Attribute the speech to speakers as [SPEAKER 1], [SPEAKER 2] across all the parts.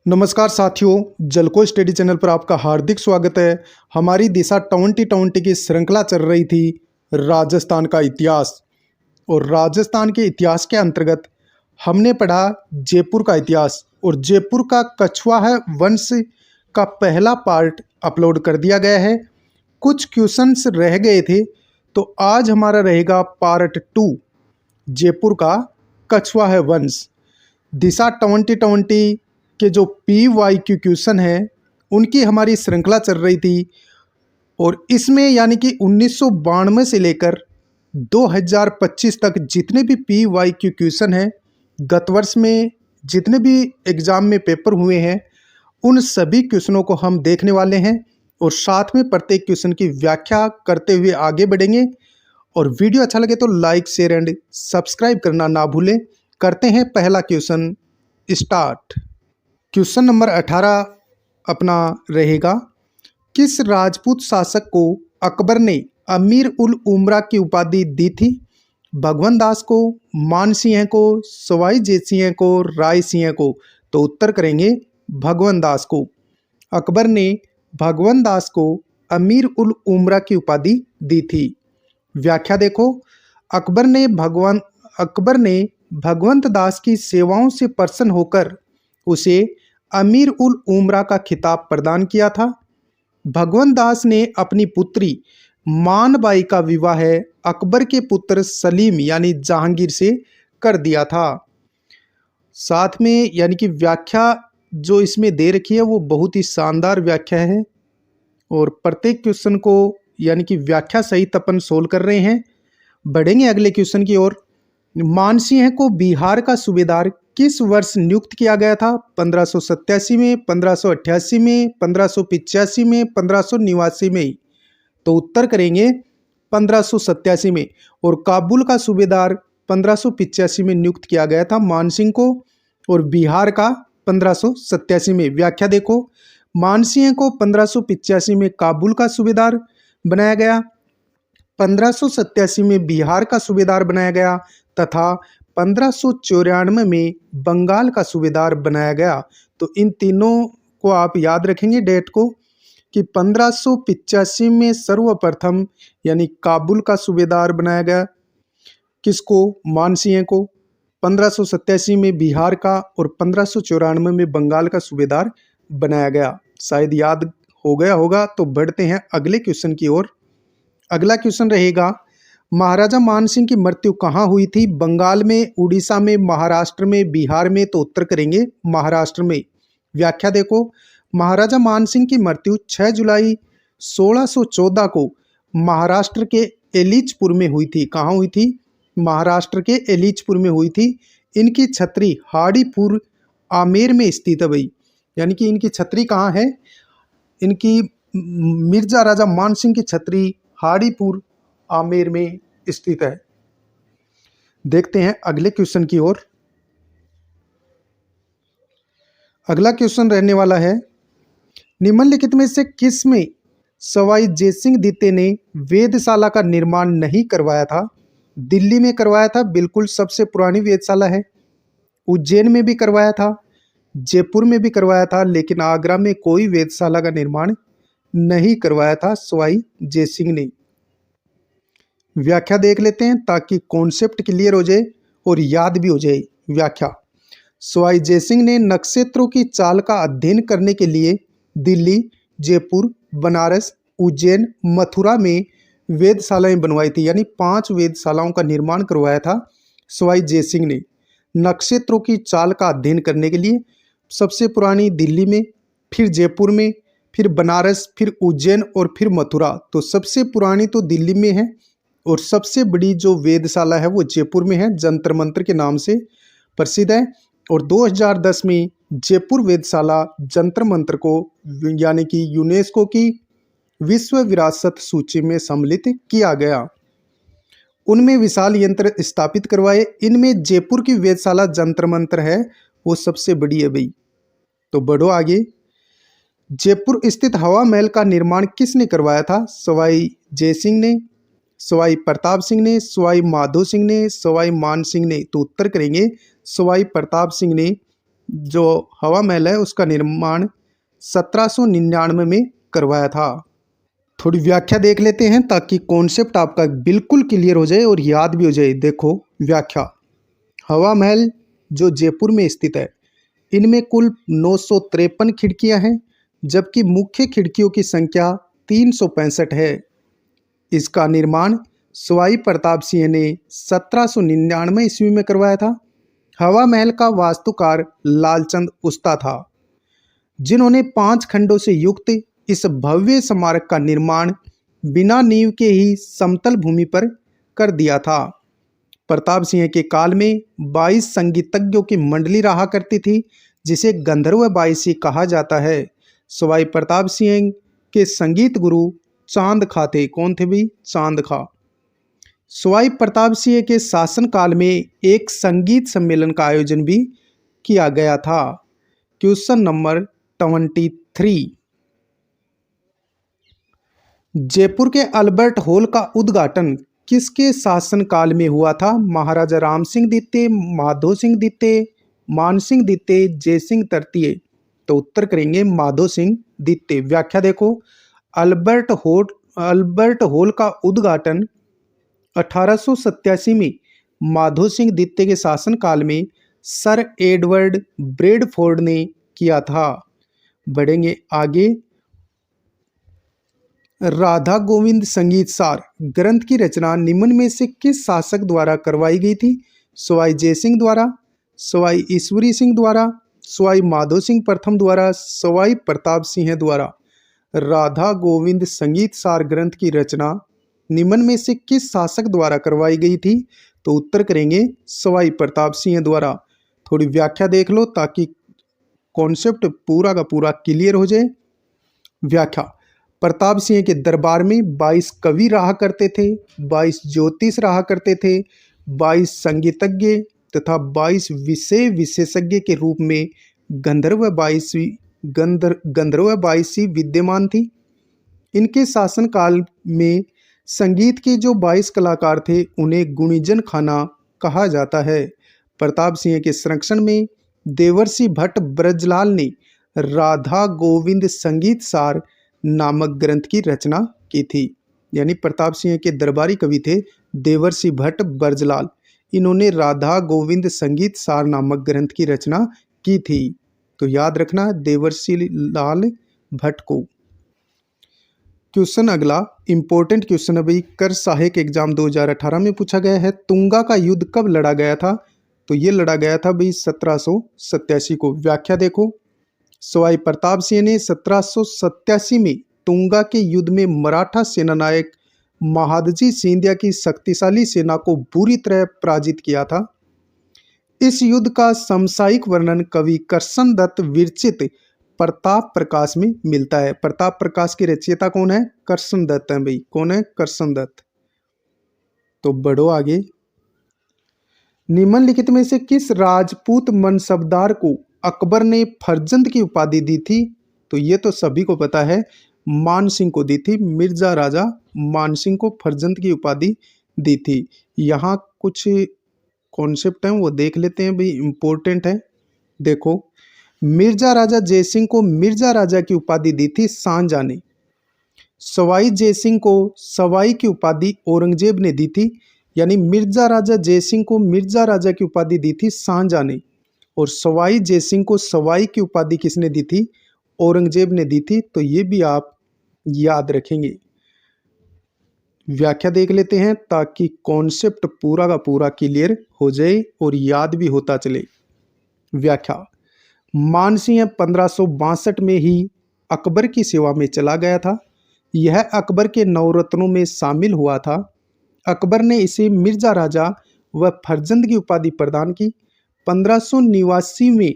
[SPEAKER 1] नमस्कार साथियों, जलको स्टडी चैनल पर आपका हार्दिक स्वागत है। हमारी दिशा 2020 की श्रृंखला चल रही थी राजस्थान का इतिहास। और राजस्थान के इतिहास के अंतर्गत हमने पढ़ा जयपुर का इतिहास और जयपुर का कछवाहा वंश का पहला पार्ट अपलोड कर दिया गया है। कुछ क्वेश्चंस रह गए थे, तो आज हमारा रहेगा पार्ट 2 जयपुर का कछवाहा वंश। दिशा 2020 के जो PYQ क्वेश्चन है उनकी हमारी श्रृंखला चल रही थी और इसमें यानी कि 1992 से लेकर 2025 तक जितने भी PYQ क्वेश्चन हैं, गत वर्ष में जितने भी एग्ज़ाम में पेपर हुए हैं उन सभी क्वेश्चनों को हम देखने वाले हैं और साथ में प्रत्येक क्वेश्चन की व्याख्या करते हुए आगे बढ़ेंगे। और वीडियो अच्छा लगे तो लाइक शेयर एंड सब्सक्राइब करना ना भूलें। करते हैं पहला क्वेश्चन स्टार्ट। क्वेश्चन नंबर 18 अपना रहेगा, किस राजपूत शासक को अकबर ने अमीर उल उमरा की उपाधि दी थी? भगवंत दास को, मान सिंह को, सवाई जय सिंह को, राय सिंह को? तो उत्तर करेंगे भगवंत दास को। अकबर ने भगवंत दास को अमीर उल उमरा की उपाधि दी थी। व्याख्या देखो, अकबर ने भगवंत दास की सेवाओं से प्रसन्न होकर उसे अमीर उल उमरा का खिताब प्रदान किया था। भगवंत दास ने अपनी पुत्री मानबाई का विवाह अकबर के पुत्र सलीम यानी जहांगीर से कर दिया था। साथ में यानी कि व्याख्या जो इसमें दे रखी है वो बहुत ही शानदार व्याख्या है और प्रत्येक क्वेश्चन को यानी कि व्याख्या सहित अपन सोल्व कर रहे हैं। बढ़ेंगे अगले क्वेश्चन की ओर। मानसिंह को बिहार का सूबेदार किस वर्ष नियुक्त किया गया था? 1587 में, 1588 में, 1585 में, 1589 में? तो उत्तर करेंगे 1587 में। और काबुल का सूबेदार 1585 में नियुक्त किया गया था मानसिंह को और बिहार का 1587 में। व्याख्या देखो, मानसिंह को 1585 में काबुल का सूबेदार बनाया गया, 1587 में बिहार का सूबेदार बनाया गया तथा 1594 में बंगाल का सूबेदार बनाया गया। तो इन तीनों को आप याद रखेंगे डेट को कि 1585 में सर्वप्रथम यानी काबुल का सूबेदार बनाया गया, किसको? मानसिंह को। 1587 में बिहार का और 1594 में बंगाल का सूबेदार बनाया गया। शायद याद हो गया होगा। तो बढ़ते हैं अगले क्वेश्चन की ओर। अगला क्वेश्चन रहेगा, महाराजा मानसिंह की मृत्यु कहाँ हुई थी? बंगाल में, उड़ीसा में, महाराष्ट्र में, बिहार में? तो उत्तर करेंगे महाराष्ट्र में। व्याख्या देखो, महाराजा मानसिंह की मृत्यु 6 जुलाई 1614 को महाराष्ट्र के एलिचपुर में हुई थी। कहाँ हुई थी? महाराष्ट्र के एलिचपुर में हुई थी। इनकी छतरी हाड़ीपुर आमेर में स्थित है भाई। यानी कि इनकी छतरी कहाँ है? इनकी मिर्जा राजा मानसिंह की छतरी हाड़ीपुर आमेर में स्थित है। देखते हैं अगले क्वेश्चन की ओर। अगला क्वेश्चन रहने वाला है, निम्नलिखित में से किस में सवाई जयसिंह द्वितीय ने वेधशाला का निर्माण नहीं करवाया था? दिल्ली में करवाया था, बिल्कुल सबसे पुरानी वेधशाला है। उज्जैन में भी करवाया था, जयपुर में भी करवाया था, लेकिन आगरा में कोई वेधशाला का निर्माण नहीं करवाया था सवाई जयसिंह ने। व्याख्या देख लेते हैं ताकि कॉन्सेप्ट क्लियर हो जाए और याद भी हो जाए। व्याख्या, सवाई जयसिंह ने नक्षत्रों की चाल का अध्ययन करने के लिए दिल्ली, जयपुर, बनारस, उज्जैन, मथुरा में वेधशालाएं बनवाई थी। यानी 5 वेधशालाओं का निर्माण करवाया था सवाई जयसिंह ने नक्षत्रों की चाल का अध्ययन करने के लिए। सबसे पुरानी दिल्ली में, फिर जयपुर में, फिर बनारस, फिर उज्जैन और फिर मथुरा। तो सबसे पुरानी तो दिल्ली में है और सबसे बड़ी जो वेधशाला है वो जयपुर में है, जंतर मंतर के नाम से प्रसिद्ध है। और 2010 में जयपुर वेधशाला जंतर मंतर को यानी कि यूनेस्को की विश्व विरासत सूची में सम्मिलित किया गया। उनमें विशाल यंत्र स्थापित करवाए। इनमें जयपुर की वेधशाला जंतर मंतर है वो सबसे बड़ी है भाई। तो बढ़ो आगे। जयपुर स्थित हवा महल का निर्माण किसने करवाया था? सवाई जयसिंह ने, सवाई प्रताप सिंह ने, सवाई माधो सिंह ने, सवाई मान सिंह ने? तो उत्तर करेंगे सवाई प्रताप सिंह ने जो हवा महल है उसका निर्माण 1799 में करवाया था। थोड़ी व्याख्या देख लेते हैं ताकि कॉन्सेप्ट आपका बिल्कुल क्लियर हो जाए और याद भी हो जाए। देखो व्याख्या, हवा महल जो जयपुर में स्थित है, इनमें कुल 953 खिड़कियां हैं, जबकि मुख्य खिड़कियों की संख्या 365 है। इसका निर्माण सवाई प्रताप सिंह ने 1799 ईस्वी में करवाया था। हवा महल का वास्तुकार लालचंद उस्ता था, जिन्होंने 5 खंडों से युक्त इस भव्य स्मारक का निर्माण बिना नींव के ही समतल भूमि पर कर दिया था। प्रताप सिंह के काल में 22 संगीतज्ञों की मंडली रहा करती थी, जिसे गंधर्व बाईसी कहा जाता है। सवाई प्रताप सिंह के संगीत गुरु चांद खा थे। कौन थे भाई? चांद खा। सवाई प्रताप सिंह के शासनकाल में एक संगीत सम्मेलन का आयोजन भी किया गया था। क्वेश्चन नंबर 23, जयपुर के अल्बर्ट हॉल का उद्घाटन किसके शासनकाल में हुआ था? महाराजा राम सिंह द्वितीय, माधो सिंह द्वितीय, मान सिंह द्वितीय, जय सिंह तृतीय। तो उत्तर करेंगे माधो सिंह द्वितीय। व्याख्या देखो, अल्बर्ट हॉल का उद्घाटन 1887 में माधो सिंह द्वितीय के शासनकाल में सर एडवर्ड ब्रेडफोर्ड ने किया था। बढ़ेंगे आगे। राधा गोविंद संगीत सार ग्रंथ की रचना निम्न में से किस शासक द्वारा करवाई गई थी? सवाई जय सिंह द्वारा, सवाई ईश्वरी सिंह द्वारा, सवाई माधो सिंह प्रथम द्वारा, सवाई प्रताप सिंह द्वारा। राधा गोविंद संगीत सार ग्रंथ की रचना निम्न में से किस शासक द्वारा करवाई गई थी? तो उत्तर करेंगे सवाई प्रताप सिंह द्वारा। थोड़ी व्याख्या देख लो ताकि कॉन्सेप्ट पूरा का पूरा क्लियर हो जाए। व्याख्या, प्रताप सिंह के दरबार में 22 कवि रहा करते थे, 22 ज्योतिष रहा करते थे, 22 संगीतज्ञ तथा 22 विषय विशेषज्ञ के रूप में गंधर्व बाईसी विद्यमान थी। इनके शासनकाल में संगीत के जो 22 कलाकार थे उन्हें गुणीजन खाना कहा जाता है। प्रताप सिंह के संरक्षण में देवर्षि भट्ट ब्रजलाल ने राधा गोविंद संगीत सार नामक ग्रंथ की रचना की थी। यानी प्रताप सिंह के दरबारी कवि थे देवर्षि भट्ट ब्रजलाल। इन्होंने राधा गोविंद संगीत सार नामक ग्रंथ की रचना की थी। तो याद रखना देवर्षि लाल भट्ट को। क्वेश्चन अगला इंपॉर्टेंट क्वेश्चन है भाई, कर सहायक एग्जाम 2018 में पूछा गया है। तुंगा का युद्ध कब लड़ा गया था? तो ये लड़ा गया था भाई 1787 को। व्याख्या देखो, सवाई प्रताप सिंह ने 1787 में तुंगा के युद्ध में मराठा सेनानायक महादजी सिंधिया की शक्तिशाली सेना को बुरी तरह पराजित किया था। इस युद्ध का समसामयिक वर्णन कवि करसन दत्त विरचित प्रताप प्रकाश में मिलता है। प्रताप प्रकाश के रचयिता कौन है? करसन दत्त है भाई। कौन है? करसन दत्त। तो बढ़ो आगे। निम्नलिखित में से किस राजपूत मनसबदार को अकबर ने फर्जंद की उपाधि दी थी? तो ये तो सभी को पता है, मान सिंह को दी थी। मिर्जा राजा मान सिंह को फर्जंद की उपाधि दी थी। यहाँ कुछ कॉन्सेप्ट हैं वो देख लेते हैं भाई, इंपॉर्टेंट है। देखो, मिर्जा राजा जयसिंह को मिर्जा राजा की उपाधि दी थी शाहजहां ने। सवाई जयसिंह को सवाई की उपाधि औरंगजेब ने दी थी। यानी मिर्जा राजा जयसिंह को मिर्जा राजा की उपाधि दी थी शाहजहां ने, और सवाई जयसिंह को सवाई की उपाधि किसने दी थी? औरंगजेब ने दी थी। तो ये भी आप याद रखेंगे। व्याख्या देख लेते हैं ताकि कॉन्सेप्ट पूरा का पूरा क्लियर हो जाए और याद भी होता चले। व्याख्या, मानसिंह 1562 में ही अकबर की सेवा में चला गया था। यह अकबर के नवरत्नों में शामिल हुआ था। अकबर ने इसे मिर्जा राजा व फर्जंद की उपाधि प्रदान की। 1589 में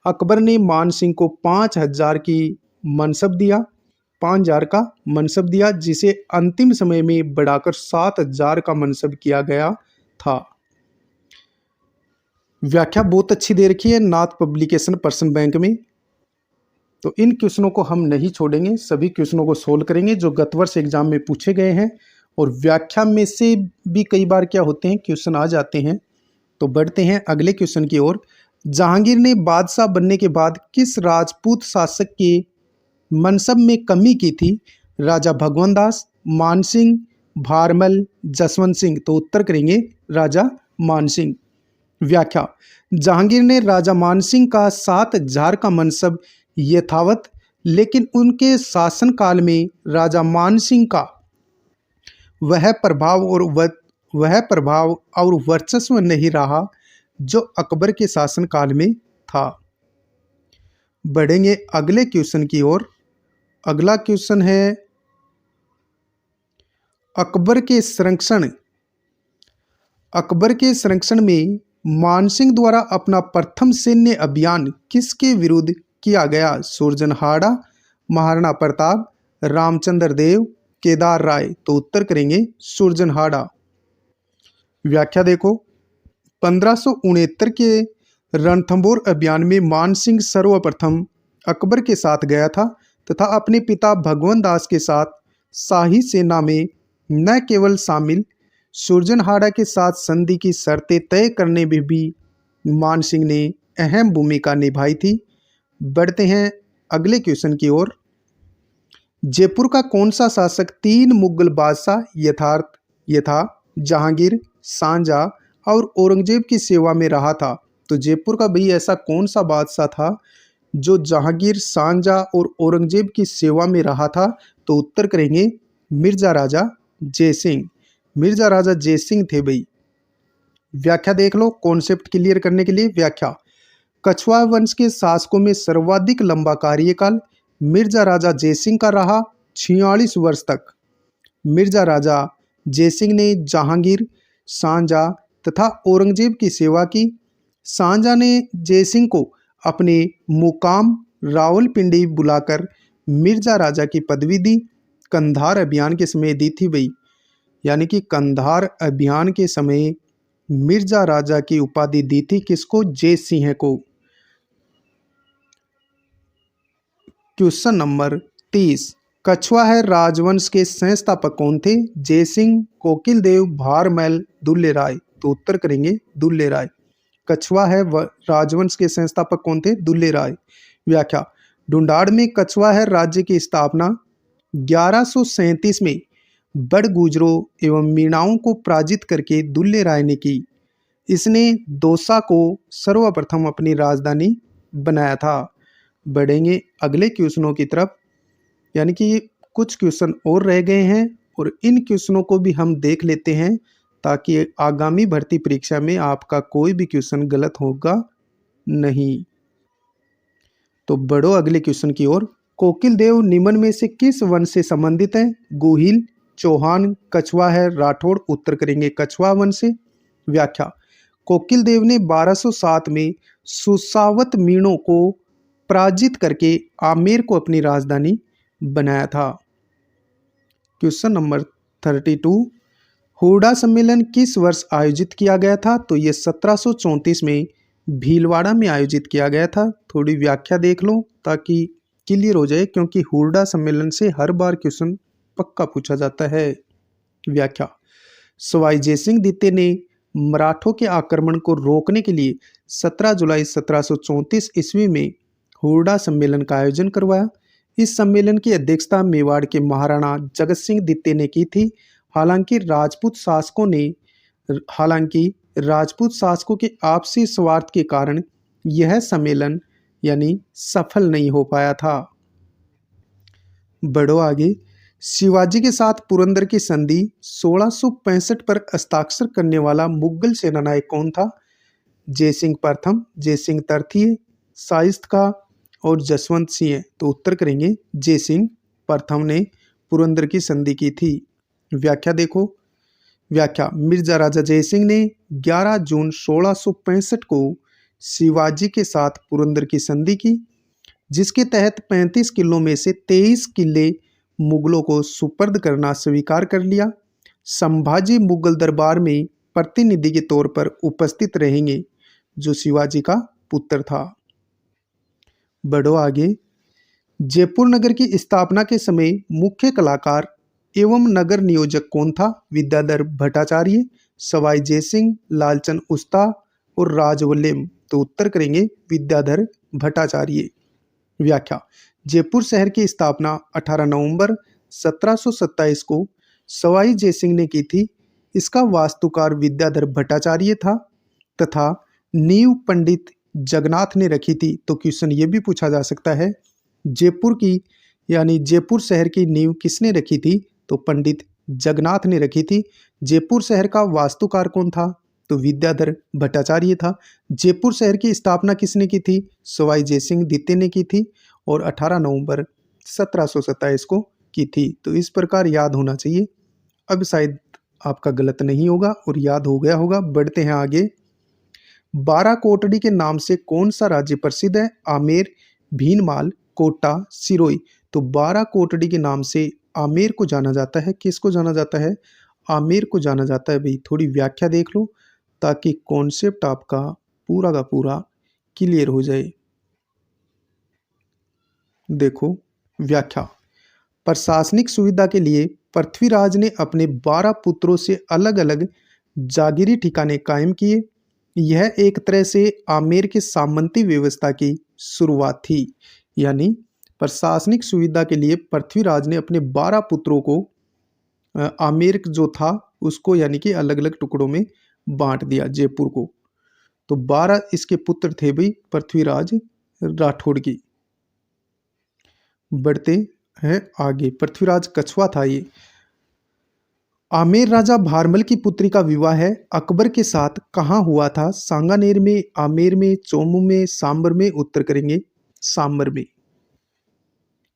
[SPEAKER 1] अकबर ने मान सिंह को 5000 की मनसब दिया, 5000 का मनसब दिया, जिसे अंतिम समय में बढ़ाकर 7000 का मनसब किया गया था। व्याख्या बहुत अच्छी दे रखी है नाथ पब्लिकेशन पर्सन बैंक में। तो इन क्वेश्चनों को हम नहीं छोड़ेंगे, सभी क्वेश्चनों को सोल्व करेंगे जो गत वर्ष एग्जाम में पूछे गए हैं। और व्याख्या में से भी कई बार क्या होते हैं, क्वेश्चन आ जाते हैं। तो बढ़ते हैं अगले क्वेश्चन की ओर। जहांगीर ने बादशाह बनने के बाद किस राजपूत शासक के मनसब में कमी की थी? राजा भगवंत दास, मान सिंह, भारमल, जसवंत सिंह। तो उत्तर करेंगे राजा मान सिंह। व्याख्या: जहांगीर ने राजा मानसिंह का 7,000 का मनसब यथावत, लेकिन उनके शासनकाल में राजा मानसिंह का वह प्रभाव और वर्चस्व नहीं रहा जो अकबर के शासनकाल में था। बढ़ेंगे अगले क्वेश्चन की ओर। अगला क्वेश्चन है अकबर के संरक्षण। अकबर के संरक्षण में मानसिंह द्वारा अपना प्रथम सैन्य अभियान किसके विरुद्ध किया गया? सुरजनहाड़ा, महाराणा प्रताप, रामचंद्र देव, केदार राय। तो उत्तर करेंगे सुरजनहाड़ा। व्याख्या देखो, 1569 के रणथंभौर अभियान में मानसिंह सर्वप्रथम अकबर के साथ गया था तथा अपने पिता भगवंत दास के साथ शाही सेना में न केवल शामिल, सुरजनहाड़ा के साथ संधि की शर्तें तय करने में भी मानसिंह ने अहम भूमिका निभाई थी। बढ़ते हैं अगले क्वेश्चन की ओर। जयपुर का कौन सा शासक 3 मुगल बादशाह यथा जहांगीर, शाहजहां और औरंगजेब की सेवा में रहा था? तो जयपुर का भाई ऐसा कौन सा बादशाह था जो जहांगीर, शाहजहां और औरंगजेब की सेवा में रहा था? तो उत्तर करेंगे मिर्जा राजा जयसिंह। मिर्जा राजा जयसिंह थे भाई। व्याख्या देख लो कॉन्सेप्ट क्लियर करने के लिए। व्याख्या: कछवाहा वंश के शासकों में सर्वाधिक लंबा कार्यकाल मिर्जा राजा जयसिंह का रहा, 46 वर्ष तक। मिर्जा राजा जयसिंह ने जहांगीर, शाहजहां तथा औरंगजेब की सेवा की। शाहजहां ने जयसिंह को अपने मुकाम रावलपिंडी बुलाकर मिर्जा राजा की पदवी दी। कंधार अभियान के समय दी थी भाई, यानी कि कंधार अभियान के समय मिर्जा राजा की उपाधि दी थी किसको? जयसिंह को। क्वेश्चन नंबर 30, कछवाहा राजवंश के संस्थापक कौन थे? जयसिंह, कोकिल देव, भारमल, दुल्ले राय। तो उत्तर करेंगे दुल्ले राय। कछवाहा राजवंश के संस्थापक कौन थे? दुल्ले राय। व्याख्या: ढूंढाड़ में कछवाहा राज्य की स्थापना 1137 में बड़गुजरों एवं मीणाओं को पराजित करके दुल्ले राय ने की। इसने दौसा को सर्वप्रथम अपनी राजधानी बनाया था। बढ़ेंगे अगले क्वेश्चनों की तरफ, यानी कि कुछ क्वेश्चन और रह गए हैं और इन क्वेश्चनों को भी हम देख लेते हैं ताकि आगामी भर्ती परीक्षा में आपका कोई भी क्वेश्चन गलत होगा नहीं। तो बढ़ो अगले क्वेश्चन की ओर। कोकिल देव निम्न में से किस वंश से संबंधित है? गोहिल, चौहान, कछवाहा, राठौड़। उत्तर करेंगे कछवाहा वंश से। व्याख्या: कोकिल देव ने 1207 में सुसावत मीणों को पराजित करके आमेर को अपनी राजधानी बनाया था। क्वेश्चन नंबर 32, हुडा सम्मेलन किस वर्ष आयोजित किया गया था? तो ये 1734 में भीलवाड़ा में आयोजित किया गया था। थोड़ी व्याख्या देख लो ताकि क्लियर हो जाए, क्योंकि हुडा सम्मेलन से हर बार क्वेश्चन पक्का पूछा जाता है। व्याख्या: सवाई जयसिंह द्वितीय ने मराठों के आक्रमण को रोकने के लिए 17 जुलाई 1734 ईस्वी में हुडा सम्मेलन का आयोजन करवाया। इस सम्मेलन की अध्यक्षता मेवाड़ के महाराणा जगत सिंह द्वितीय ने की थी। हालांकि राजपूत शासकों के आपसी स्वार्थ के कारण यह सम्मेलन यानी सफल नहीं हो पाया था। बढ़ो आगे। शिवाजी के साथ पुरंदर की संधि 1665 पर हस्ताक्षर करने वाला मुगल सेनानायक कौन था? जयसिंह प्रथम, जयसिंह तृतीय, शाइस्ता और जसवंत सिंह। तो उत्तर करेंगे जयसिंह प्रथम ने पुरंदर की संधि की थी। व्याख्या देखो। व्याख्या: मिर्जा राजा जयसिंह ने 11 जून 1665 को शिवाजी के साथ पुरंदर की संधि की, जिसके तहत 35 किलों में से 23 किले मुगलों को सुपर्द करना स्वीकार कर लिया। संभाजी मुगल दरबार में प्रतिनिधि के तौर पर उपस्थित रहेंगे, जो शिवाजी का पुत्र था। बढ़ो आगे। जयपुर नगर की स्थापना के समय मुख्य कलाकार एवं नगर नियोजक कौन था? विद्याधर भट्टाचार्य, सवाई जयसिंह, लालचंद उस्ता, और राजवल्लम? तो उत्तर करेंगे विद्याधर भट्टाचार्य। व्याख्या, जयपुर शहर की स्थापना 18 नवंबर 1727 को सवाई जयसिंह ने की थी। इसका वास्तुकार विद्याधर भट्टाचार्य था तथा नींव पंडित जगन्नाथ ने रखी थी। तो क्वेश्चन ये भी पूछा जा सकता है, जयपुर की यानी जयपुर शहर की नींव किसने रखी थी? तो पंडित जगन्नाथ ने रखी थी। जयपुर शहर का वास्तुकार कौन था? तो विद्याधर भट्टाचार्य था। जयपुर शहर की स्थापना किसने की थी? सवाई जयसिंह द्वितीय ने की थी और 18 नवंबर 1727 को की थी। तो इस प्रकार याद होना चाहिए। अब शायद आपका गलत नहीं होगा और याद हो गया होगा। बढ़ते हैं आगे। 12 कोटड़ी के नाम से कौन सा राज्य प्रसिद्ध है? आमेर, भीनमाल, कोटा, सिरोही। तो 12 कोटड़ी के नाम से आमेर को जाना जाता है। किसको जाना जाता है? आमेर को जाना जाता है। भाई थोड़ी व्याख्या देख लो ताकि कॉन्सेप्ट आपका पूरा का पूरा क्लियर हो जाए। देखो व्याख्या, प्रशासनिक सुविधा के लिए पृथ्वीराज ने अपने 12 पुत्रों से अलग अलग जागीरी ठिकाने कायम किए। यह एक तरह से आमेर के सामंती व्यवस्था की शुरुआत थी। यानी प्रशासनिक सुविधा के लिए पृथ्वीराज ने अपने 12 पुत्रों को आमेर जो था उसको यानी कि अलग अलग टुकड़ों में बांट दिया जयपुर को। तो 12 इसके पुत्र थे भाई पृथ्वीराज राठौड़ की। बढ़ते हैं आगे। पृथ्वीराज कछुआ था ये। आमेर राजा भारमल की पुत्री का विवाह है अकबर के साथ कहाँ हुआ था? सांगानेर में, आमेर में, चोमू में, सांबर में? उत्तर करेंगे सांबर में।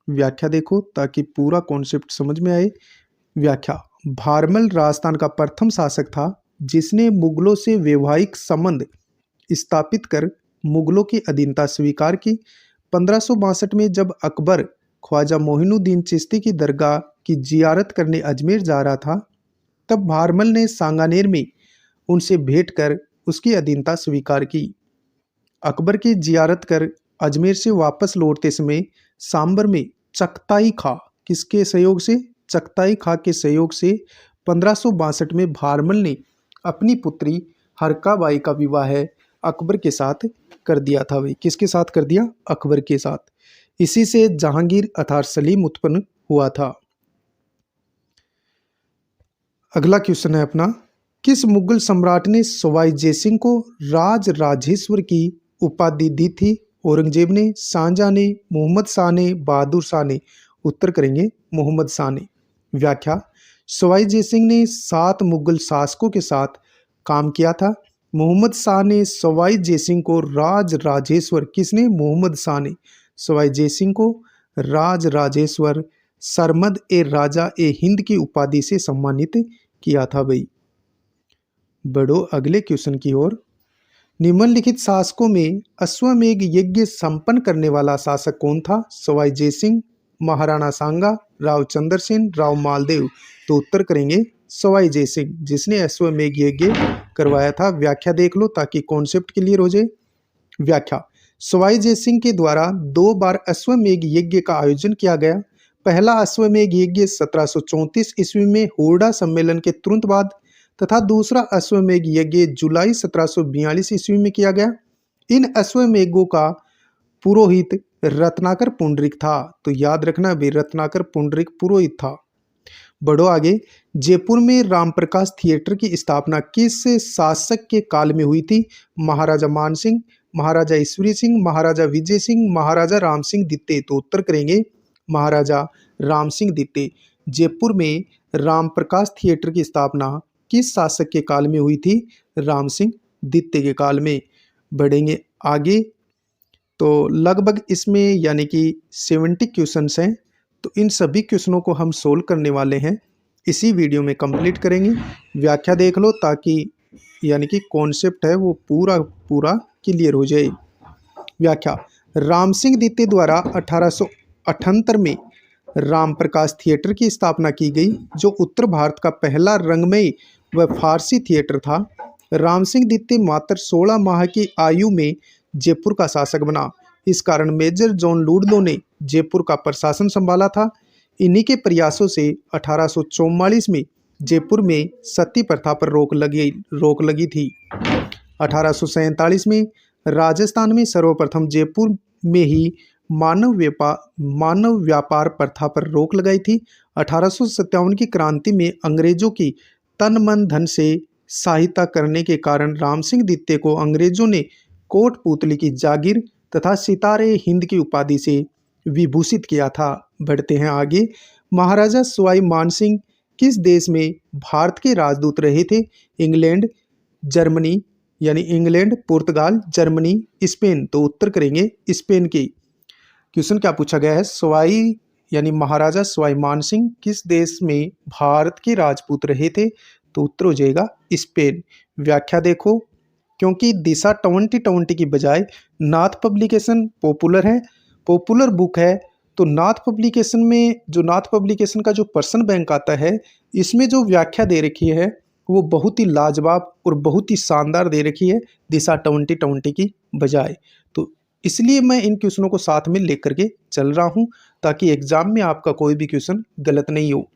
[SPEAKER 1] व्याख्या देखो ताकि पूरा कॉन्सेप्ट समझ में आए। व्याख्या, भारमल राजस्थान का प्रथम शासक था जिसने मुगलों से वैवाहिक संबंध स्थापित कर मुगलों की अधीनता स्वीकार की। 1562 में जब अकबर ख्वाजा मोइनुद्दीन चिश्ती की दरगाह की जियारत करने अजमेर जा रहा था तब भारमल ने सांगानेर में उनसे भेंट कर उसकी अधीनता स्वीकार की। अकबर की जियारत कर अजमेर से वापस लौटते समय सांबर में चगताई खां किसके सहयोग से? चगताई खां के सहयोग से 1562 में भारमल ने अपनी पुत्री हरकाबाई का विवाह अकबर के साथ कर दिया था। भाई किसके साथ कर दिया? अकबर के साथ। इसी से जहांगीर अर्थात सलीम उत्पन्न हुआ था। अगला क्वेश्चन है अपना, किस मुगल सम्राट ने सवाई जयसिंह को राज राजेश्वर की उपाधि दी थी? औरंगजेब ने, शाहजहां ने, मोहम्मद शाह ने, बहादुर शाह ने? उत्तर करेंगे मोहम्मद शाह ने। व्याख्या, सवाई जयसिंह ने 7 मुगल शासकों के साथ काम किया था। मोहम्मद शाह ने सवाई जयसिंह को राज राजेश्वर, किसने? मोहम्मद शाह ने सवाई जयसिंह को राज राजेश्वर सरमद ए राजा ए हिंद की उपाधि से सम्मानित किया था। भाई बढ़ो अगले क्वेश्चन की ओर। निम्नलिखित शासकों में अश्वमेध यज्ञ संपन्न करने वाला शासक कौन था? सवाई जयसिंह, महाराणा सांगा, राव चंद्र सेन, राव मालदेव? तो उत्तर करेंगे सवाई जयसिंह जिसने अश्वमेध यज्ञ करवाया था। व्याख्या देख लो ताकि कॉन्सेप्ट क्लियर हो जाए। व्याख्या, सवाई जयसिंह के द्वारा 2 बार अश्वमेध यज्ञ का आयोजन किया गया। पहला अश्वमेध यज्ञ 1734 ईस्वी में होरडा सम्मेलन के तुरंत बाद तथा दूसरा अश्वमेध यज्ञ जुलाई 1742 ईस्वी में किया गया। इन अश्वमेधों का पुरोहित रत्नाकर पुंडरीक था। तो याद रखना भी रत्नाकर पुंडरीक पुरोहित था। बढ़ो आगे। जयपुर में रामप्रकाश थिएटर की स्थापना किस शासक के काल में हुई थी? महाराजा मानसिंह, महाराजा ईश्वरी सिंह, महाराजा विजय सिंह, महाराजा राम सिंह द्वितीय? तो उत्तर करेंगे महाराजा राम सिंह द्वितीय। जयपुर में रामप्रकाश थिएटर की स्थापना किस शासक के काल में हुई थी? राम सिंह द्वितीय के काल में। बढ़ेंगे आगे। तो लगभग इसमें यानी कि 70 क्वेश्चंस हैं। तो इन सभी क्वेश्चनों को हम सोल्व करने वाले हैं, इसी वीडियो में कंप्लीट करेंगे। व्याख्या देख लो ताकि यानी कि कॉन्सेप्ट है वो पूरा पूरा क्लियर हो जाए। व्याख्या, राम सिंह द्वितीय द्वारा 1878 में रामप्रकाश थिएटर की स्थापना की गई जो उत्तर भारत का पहला रंगमय व फारसी थिएटर था। राम सिंह द्वितीय मात्र 16 माह की आयु में जयपुर का शासक बना। इस कारण मेजर जॉन लूडलो ने जयपुर का प्रशासन संभाला था। इन्हीं के प्रयासों से 1844 में जयपुर में सती प्रथा पर रोक लगी थी। 1847 में राजस्थान में सर्वप्रथम जयपुर में ही मानव व्यापार प्रथा पर रोक लगाई थी। 1857 की क्रांति में अंग्रेजों की तन मन धन से सहायता करने के कारण राम सिंह द्वितीय को अंग्रेजों ने कोटपुतली की जागीर तथा सितारे हिंद की उपाधि से विभूषित किया था। बढ़ते हैं आगे। महाराजा सवाई मानसिंह किस देश में भारत के राजदूत रहे थे? इंग्लैंड, जर्मनी, यानी इंग्लैंड, पुर्तगाल, जर्मनी, स्पेन। तो उत्तर करेंगे स्पेन की। क्वेश्चन क्या पूछा गया है? सवाई यानी महाराजा सवाई मानसिंह किस देश में भारत के राजपूत रहे थे? तो उत्तर हो जाएगा स्पेन। व्याख्या देखो, क्योंकि दिशा 2020 की बजाय नाथ पब्लिकेशन पॉपुलर है, पॉपुलर बुक है, तो नाथ पब्लिकेशन में जो नाथ पब्लिकेशन का जो पर्सन बैंक आता है, इसमें जो व्याख्या दे रखी है वो बहुत ही लाजवाब और बहुत ही शानदार दे रखी है दिशा 2020 की बजाय। तो इसलिए मैं इन क्वेश्चनों को साथ में लेकर के चल रहा हूं ताकि एग्जाम में आपका कोई भी क्वेश्चन गलत नहीं हो।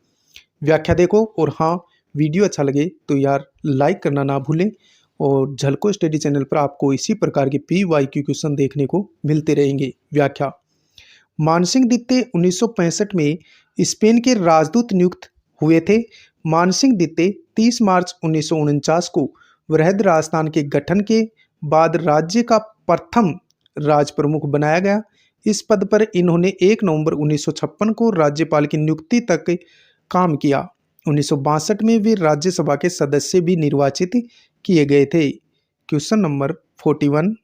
[SPEAKER 1] व्याख्या देखो, और हाँ, वीडियो अच्छा लगे तो यार लाइक करना ना भूलें, और झलको स्टडी चैनल पर आपको इसी प्रकार के PYQ क्वेश्चन देखने को मिलते रहेंगे। व्याख्या, मानसिंह द्वितीय 1965 में स्पेन के राजदूत नियुक्त हुए थे। मानसिंह द्वितीय 30 मार्च 1949 को वृहद राजस्थान के गठन के बाद राज्य का प्रथम राज प्रमुख बनाया गया। इस पद पर इन्होंने 1 नवंबर 1956 को राज्यपाल की नियुक्ति तक काम किया। 1962 में वे राज्यसभा के सदस्य भी निर्वाचित किए गए थे। क्वेश्चन नंबर 41,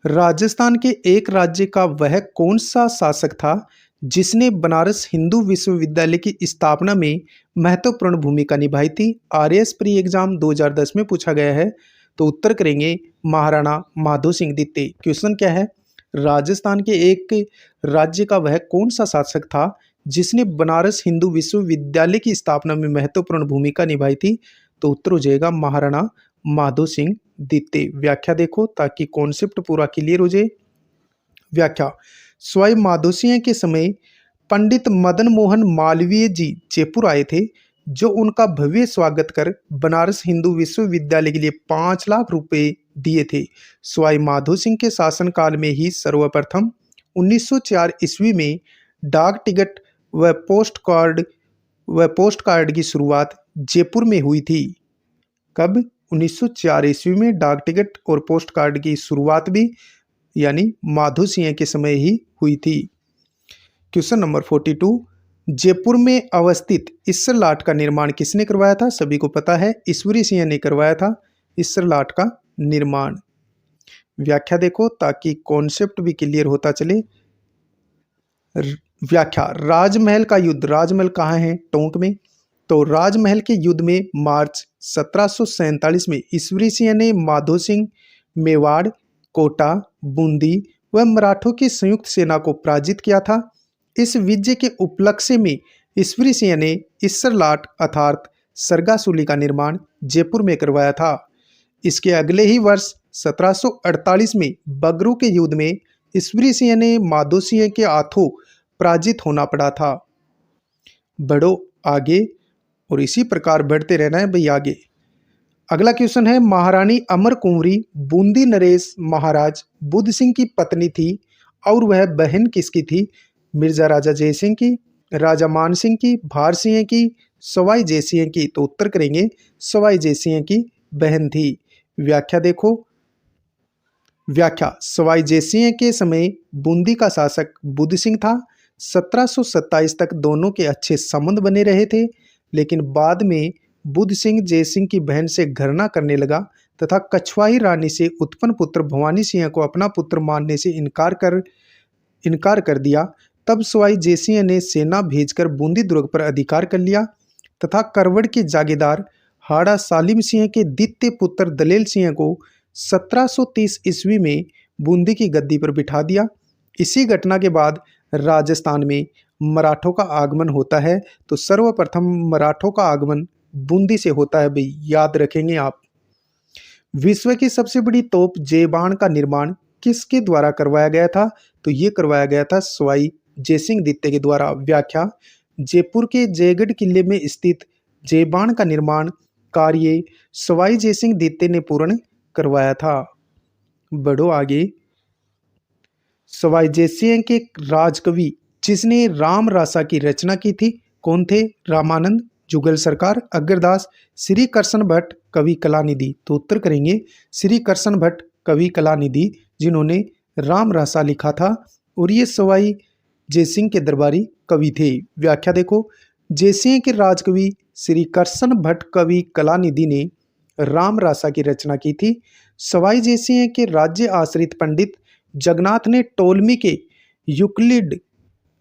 [SPEAKER 1] राजस्थान के एक राज्य का वह कौन सा शासक था जिसने बनारस हिंदू विश्वविद्यालय की स्थापना में महत्वपूर्ण भूमिका निभाई थी? RAS प्री एग्जाम 2010 में पूछा गया है। तो उत्तर करेंगे महाराणा माधो सिंह द्वितीय। क्वेश्चन क्या है? राजस्थान के एक राज्य का वह कौन सा शासक था जिसने बनारस हिंदू विश्वविद्यालय की स्थापना में महत्वपूर्ण भूमिका निभाई थी? तो उत्तर हो जाएगा महाराणा माधो सिंह द्वितीय। व्याख्या देखो ताकि कॉन्सेप्ट पूरा क्लियर हो जाए। व्याख्या, सवाई माधो सिंह के समय पंडित मदन मोहन मालवीय जी जयपुर आए थे, जो उनका भव्य स्वागत कर बनारस हिंदू विश्वविद्यालय के लिए 5 लाख रुपए दिए थे। सवाई माधो सिंह के शासनकाल में ही सर्वप्रथम 1904 ईस्वी में डाक टिकट व पोस्ट कार्ड की शुरुआत जयपुर में हुई थी। कब? 1904 ईस्वी में डाक टिकट और पोस्ट कार्ड की शुरुआत भी यानी माधो सिंह के समय ही हुई थी। क्वेश्चन नंबर 42, जयपुर में अवस्थित ईसर लाट का निर्माण किसने करवाया था? सभी को पता है, ईश्वरी सिंह ने करवाया था ईसर लाट का निर्माण। व्याख्या देखो ताकि कॉन्सेप्ट भी क्लियर होता चले। व्याख्या, राजमहल का युद्ध, राजमहल कहाँ है? टोंक में। तो राजमहल के युद्ध में मार्च 1747 में ईश्वरी सिंह ने माधो सिंह, मेवाड़, कोटा, बूंदी व मराठों की संयुक्त सेना को पराजित किया था। इस विजय के उपलक्ष्य में ईश्वरी सिंह ने ईसर लाट अर्थात सरगासुली का निर्माण जयपुर में करवाया था। इसके अगले ही वर्ष 1748 में बगरू के युद्ध में ईश्वरी सिंह ने माधो सिंह के हाथों पराजित होना पड़ा था। बढ़ो आगे और इसी प्रकार बढ़ते रहना है भाई आगे। अगला क्वेश्चन है, महारानी अमर कुंवरी बूंदी नरेश महाराज बुद्ध सिंह की पत्नी थी और वह बहन किसकी थी? मिर्जा राजा जय सिंह की, राजा मान सिंह की, भार सिंह की, सवाई जय सिंह की। तो उत्तर करेंगे सवाई जय सिंह की बहन थी। व्याख्या देखो। व्याख्या, सवाई जय सिंह के समय बूंदी का शासक बुद्ध सिंह था। 1727 तक दोनों के अच्छे संबंध बने रहे थे, लेकिन बाद में बुद्ध सिंह जय सिंह की बहन से घृणा करने लगा तथा कछवाई रानी से उत्पन्न पुत्र भवानी सिंह को अपना पुत्र मानने से इनकार कर दिया। तब सवाई जय सिंह ने सेना भेजकर बूंदी दुर्ग पर अधिकार कर लिया तथा करवड़ के जागीरदार हाड़ा सालिम सिंह के द्वितीय पुत्र दलेल सिंह को 1730 ईस्वी में बूंदी की गद्दी पर बिठा दिया। इसी घटना के बाद राजस्थान में मराठों का आगमन होता है। तो सर्वप्रथम मराठों का आगमन बूंदी से होता है भाई, याद रखेंगे आप। विश्व की सबसे बड़ी तोप जयबाण का निर्माण किसके द्वारा करवाया गया था? तो ये करवाया गया था सवाई जय सिंह द्वितीय के द्वारा। व्याख्या, जयपुर के जयगढ़ किले में स्थित जयबाण का निर्माण कार्य सवाई जय सिंह द्वितीय ने पूर्ण करवाया था। बढ़ो आगे। सवाई जयसिंह के राजकवि जिसने राम रासा की रचना की थी, कौन थे? रामानंद, जुगल सरकार, अग्रदास, श्री कृष्ण भट्ट, कवि कलानिधि। तो उत्तर करेंगे श्री कृष्ण भट्ट कवि कलानिधि, जिन्होंने राम रासा लिखा था और ये सवाई जयसिंह के दरबारी कवि थे। व्याख्या देखो, जयसिंह के राजकवि श्री कृष्ण भट्ट कवि कलानिधि ने राम रासा की रचना की थी। सवाई जयसिंह के राज्य आश्रित पंडित जगन्नाथ ने टोलमी के यूक्लिड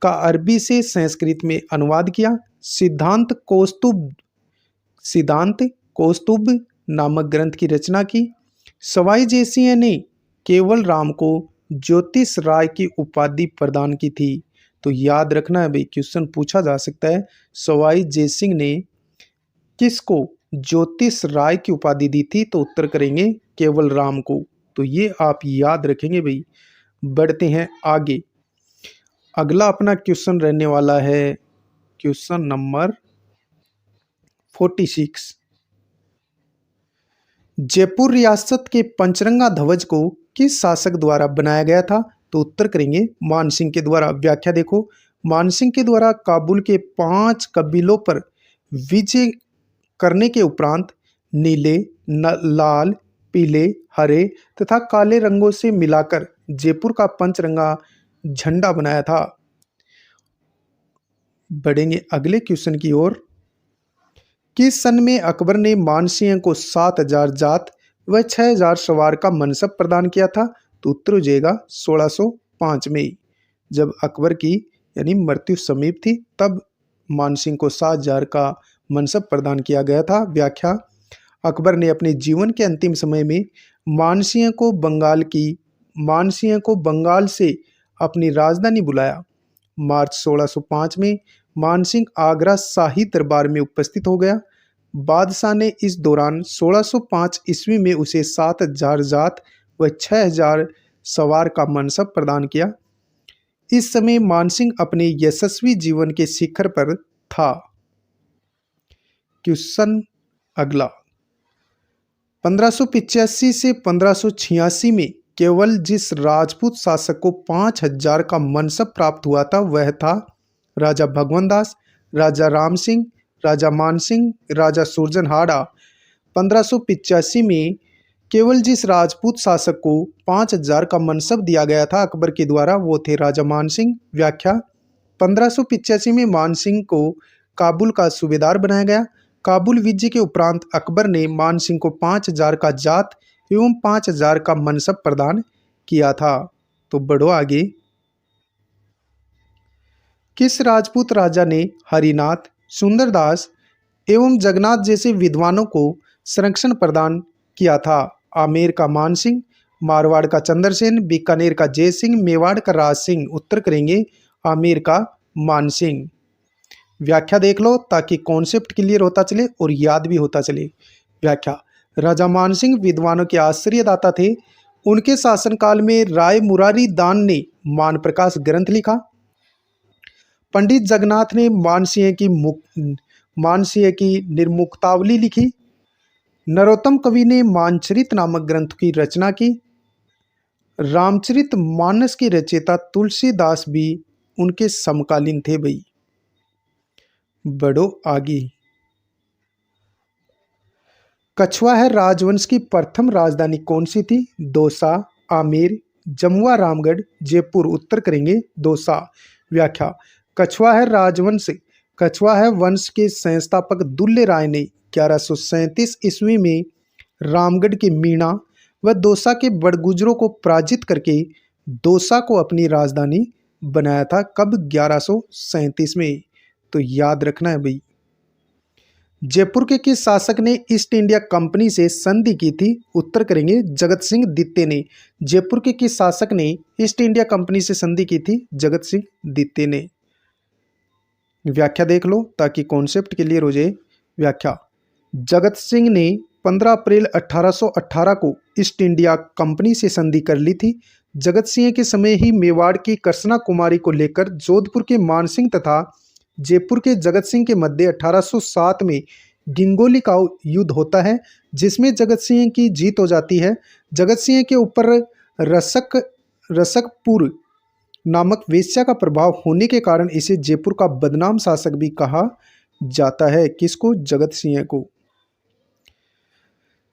[SPEAKER 1] का अरबी से संस्कृत में अनुवाद किया। सिद्धांत कौस्तुभ नामक ग्रंथ की रचना की। सवाई जयसिंह ने केवल राम को ज्योतिष राय की उपाधि प्रदान की थी। तो याद रखना है भाई, क्वेश्चन पूछा जा सकता है, सवाई जयसिंह ने किसको ज्योतिष राय की उपाधि दी थी? तो उत्तर करेंगे केवल राम को। तो ये आप याद रखेंगे भाई। बढ़ते हैं आगे। अगला अपना क्वेश्चन रहने वाला है क्वेश्चन नंबर 46। जयपुर रियासत के पंचरंगा ध्वज को किस शासक द्वारा बनाया गया था? तो उत्तर करेंगे मानसिंह के द्वारा। व्याख्या देखो, मानसिंह के द्वारा काबुल के 5 कबीलों पर विजय करने के उपरांत नीले, लाल, पीले, हरे तथा काले रंगों से मिलाकर जयपुर का पंचरंगा झंडा बनाया था। बढ़ेंगे अगले क्वेश्चन की ओर। किस सन में अकबर ने मानसिंह को 7,000 जात व 6,000 सवार का मनसब प्रदान किया था? तो उत्तर हो जाएगा 1605 में। जब अकबर की यानी मृत्यु समीप थी तब मानसिंह को 7,000 का मनसब प्रदान किया गया था। व्याख्या, अकबर ने अपने जीवन के अंतिम समय में मानसिंह को बंगाल से अपनी राजधानी बुलाया। मार्च 1605 में मानसिंह आगरा शाही दरबार में उपस्थित हो गया। बादशाह ने इस दौरान 1605 ईस्वी में उसे 7,000 जात व 6,000 सवार का मनसब प्रदान किया। इस समय मानसिंह अपने यशस्वी जीवन के शिखर पर था। क्वेश्चन अगला, 1585 से 1586 में केवल जिस राजपूत शासक को 5,000 का मनसब प्राप्त हुआ था वह था राजा भगवंत दास, राजा राम सिंह, राजा मानसिंह, राजा सुरजनहाड़ा। 1585 में केवल जिस राजपूत शासक को 5,000 का मनसब दिया गया था अकबर के द्वारा वो थे राजा मानसिंह। व्याख्या, 1585 में मानसिंह को काबुल का सूबेदार बनाया गया। काबुल विजय के उपरांत अकबर ने मानसिंह को 5,000 का जात एवं 5,000 का मनसब प्रदान किया था। तो बढ़ो आगे। किस राजपूत राजा ने हरिनाथ, सुंदरदास एवं जगन्नाथ जैसे विद्वानों को संरक्षण प्रदान किया था? आमेर का मानसिंह, मारवाड़ का चंद्रसेन, बीकानेर का जयसिंह, मेवाड़ का राज सिंह। उत्तर करेंगे आमेर का मानसिंह। व्याख्या देख लो ताकि कॉन्सेप्ट क्लियर होता चले और याद भी होता चले। व्याख्या, राजा मानसिंह विद्वानों के आश्रयदाता थे। उनके शासनकाल में राय मुरारी दान ने मान प्रकाश ग्रंथ लिखा। पंडित जगन्नाथ ने मानसिंह की निर्मुक्तावली लिखी। नरोत्तम कवि ने मानचरित नामक ग्रंथ की रचना की। रामचरित मानस के रचयिता तुलसीदास भी उनके समकालीन थे भाई। बढ़ो आगे। कछवाहा राजवंश की प्रथम राजधानी कौन सी थी? दौसा, आमेर, जमुआ, रामगढ़, जयपुर। उत्तर करेंगे दौसा। व्याख्या, कछवाहा वंश के संस्थापक दुल्ले राय ने 1137 ईस्वी में रामगढ़ के मीणा व दौसा के बड़गुजरों को पराजित करके दौसा को अपनी राजधानी बनाया था। कब? 1137 में। तो याद रखना है भाई। जयपुर के किस शासक ने ईस्ट इंडिया कंपनी से संधि की थी? उत्तर करेंगे जगत सिंह द्वितीय ने। जयपुर के किस शासक ने ईस्ट इंडिया कंपनी से संधि की थी? जगत सिंह द्वितीय ने। व्याख्या देख लो ताकि कॉन्सेप्ट क्लियर हो जाए। व्याख्या, जगत सिंह ने 15 अप्रैल 1818 को ईस्ट इंडिया कंपनी से संधि कर ली थी। जगत सिंह के समय ही मेवाड़ की कर्सना कुमारी को लेकर जोधपुर के मानसिंह तथा जयपुर के जगत सिंह के मध्य 1807 में गिंगोली का युद्ध होता है, जिसमें जगत सिंह की जीत हो जाती है। जगत सिंह के ऊपर रसकपुर नामक वेश्या का प्रभाव होने के कारण इसे जयपुर का बदनाम शासक भी कहा जाता है। किसको? जगत सिंह को।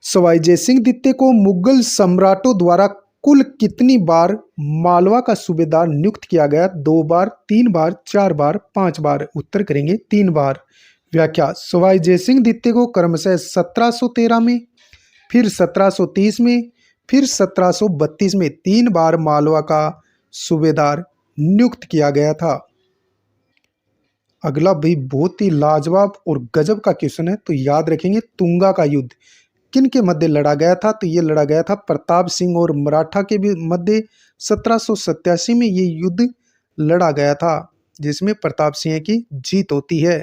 [SPEAKER 1] सवाई जयसिंह द्वितीय को मुगल सम्राटों द्वारा कुल कितनी बार मालवा का सूबेदार नियुक्त किया गया? 2 बार, 3 बार, 4 बार, 5 बार। उत्तर करेंगे 3 बार। व्याख्या: सवाई जयसिंह द्वितीय को क्रमशः 1713 में, फिर 1730 में, फिर 1732 में 3 बार मालवा का सूबेदार नियुक्त किया गया था। अगला भी बहुत ही लाजवाब और गजब का क्वेश्चन है, तो याद रखेंगे। तुंगा का युद्ध किन के मध्य लड़ा गया था? तो ये लड़ा गया था प्रताप सिंह और मराठा के भी मध्य 1787 में ये युद्ध लड़ा गया था, जिसमें प्रताप सिंह की जीत होती है।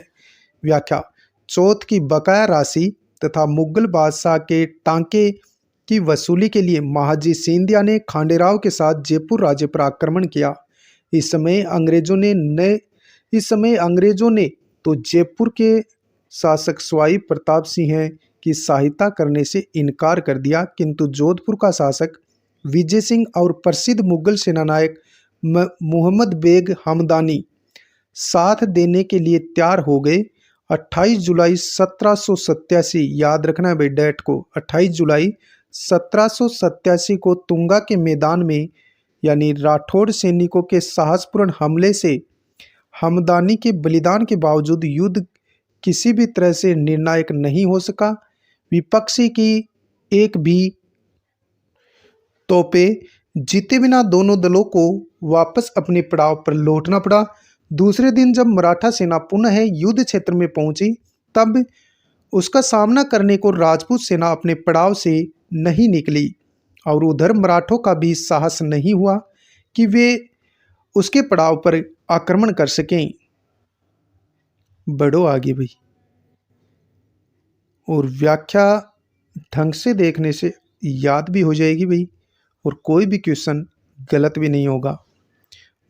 [SPEAKER 1] व्याख्या: चौथ की बकाया राशि तथा मुगल बादशाह के टांके की वसूली के लिए महाजी सिंधिया ने खांडेराव के साथ जयपुर राज्य पर आक्रमण किया। इस समय अंग्रेजों ने तो जयपुर के शासक सवाई प्रताप सिंह की सहायता करने से इनकार कर दिया, किंतु जोधपुर का शासक विजय सिंह और प्रसिद्ध मुगल सेनानायक मुहम्मद बेग हमदानी साथ देने के लिए तैयार हो गए। 28 जुलाई 1787, याद रखना है भाई डेट को, 28 जुलाई 1787 को तुंगा के मैदान में यानी राठौड़ सैनिकों के साहसपूर्ण हमले से हमदानी के बलिदान के बावजूद युद्ध किसी भी तरह से निर्णायक नहीं हो सका। विपक्षी की एक भी तोपे जीते बिना दोनों दलों को वापस अपने पड़ाव पर लौटना पड़ा। दूसरे दिन जब मराठा सेना पुनः युद्ध क्षेत्र में पहुंची, तब उसका सामना करने को राजपूत सेना अपने पड़ाव से नहीं निकली और उधर मराठों का भी साहस नहीं हुआ कि वे उसके पड़ाव पर आक्रमण कर सकें। बढ़ो आगे भाई। और व्याख्या ढंग से देखने से याद भी हो जाएगी भाई, और कोई भी क्वेश्चन गलत भी नहीं होगा।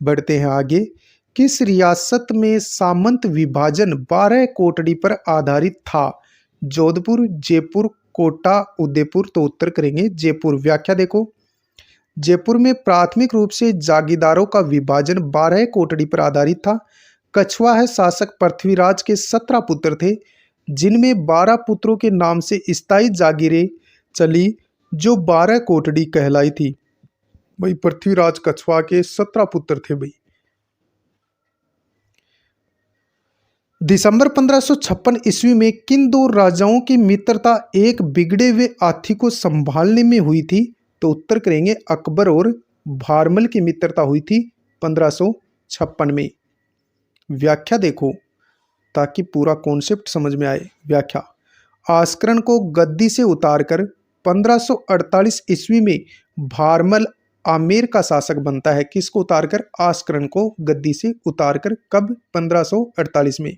[SPEAKER 1] बढ़ते हैं आगे। किस रियासत में सामंत विभाजन 12 कोटड़ी पर आधारित था? जोधपुर, जयपुर, कोटा, उदयपुर। तो उत्तर करेंगे जयपुर। व्याख्या देखो, जयपुर में प्राथमिक रूप से जागीरदारों का विभाजन 12 कोटड़ी पर आधारित था। कछवाहा शासक पृथ्वीराज के 17 पुत्र थे, जिनमें 12 पुत्रों के नाम से स्थायी जागीरें चली, जो 12 कोटड़ी कहलाई थी। भाई पृथ्वीराज कछवाहा के 17 पुत्र थे भाई। दिसंबर 1556 ईस्वी में किन 2 राजाओं की मित्रता एक बिगड़े हुए हाथी को संभालने में हुई थी? तो उत्तर करेंगे अकबर और भारमल की मित्रता हुई थी 1556 में। व्याख्या देखो ताकि पूरा कॉन्सेप्ट समझ में आए। व्याख्या: आस्करण को गद्दी से उतारकर 1548 ईस्वी में भारमल आमेर का शासक बनता है। किसको उतारकर? आस्करण को गद्दी से उतारकर। कब? 1548 में।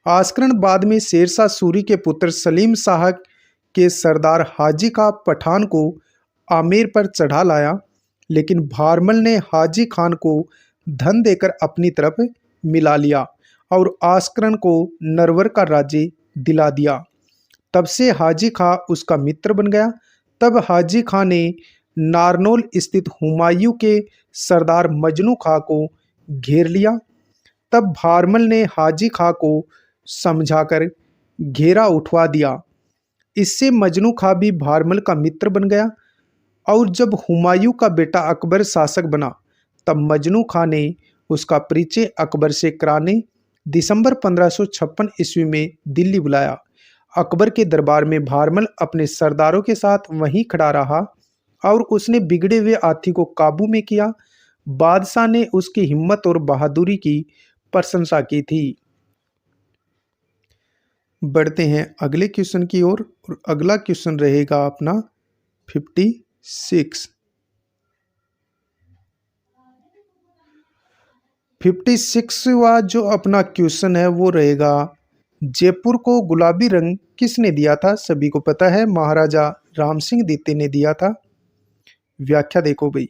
[SPEAKER 1] आस्करण बाद में शेरशाह सूरी के पुत्र सलीम शाह के सरदार हाजी खां पठान को आमेर पर चढ़ा लाया, लेकिन भारमल ने हाजी खान को धन देकर अपनी तरफ मिला लिया और आस्करण को नरवर का राज्य दिला दिया। तब से हाजी खां उसका मित्र बन गया। तब हाजी खां ने नारनौल स्थित हुमायूं के सरदार मजनू खां को घेर लिया। तब भारमल ने हाजी खां को समझाकर घेरा उठवा दिया। इससे मजनू खां भी भारमल का मित्र बन गया और जब हुमायूं का बेटा अकबर शासक बना, तब मजनू खां ने उसका परिचय अकबर से कराने दिसंबर 1556 ईस्वी में दिल्ली बुलाया। अकबर के दरबार में भारमल अपने सरदारों के साथ वहीं खड़ा रहा और उसने बिगड़े हुए हाथी को काबू में किया। बादशाह ने उसकी हिम्मत और बहादुरी की प्रशंसा की थी। बढ़ते हैं अगले क्वेश्चन की ओर और अगला क्वेश्चन रहेगा अपना 56। 56वां जो अपना क्वेश्चन है वो रहेगा, जयपुर को गुलाबी रंग किसने दिया था? सभी को पता है, महाराजा राम सिंह द्वितीय ने दिया था। व्याख्या देखो भाई।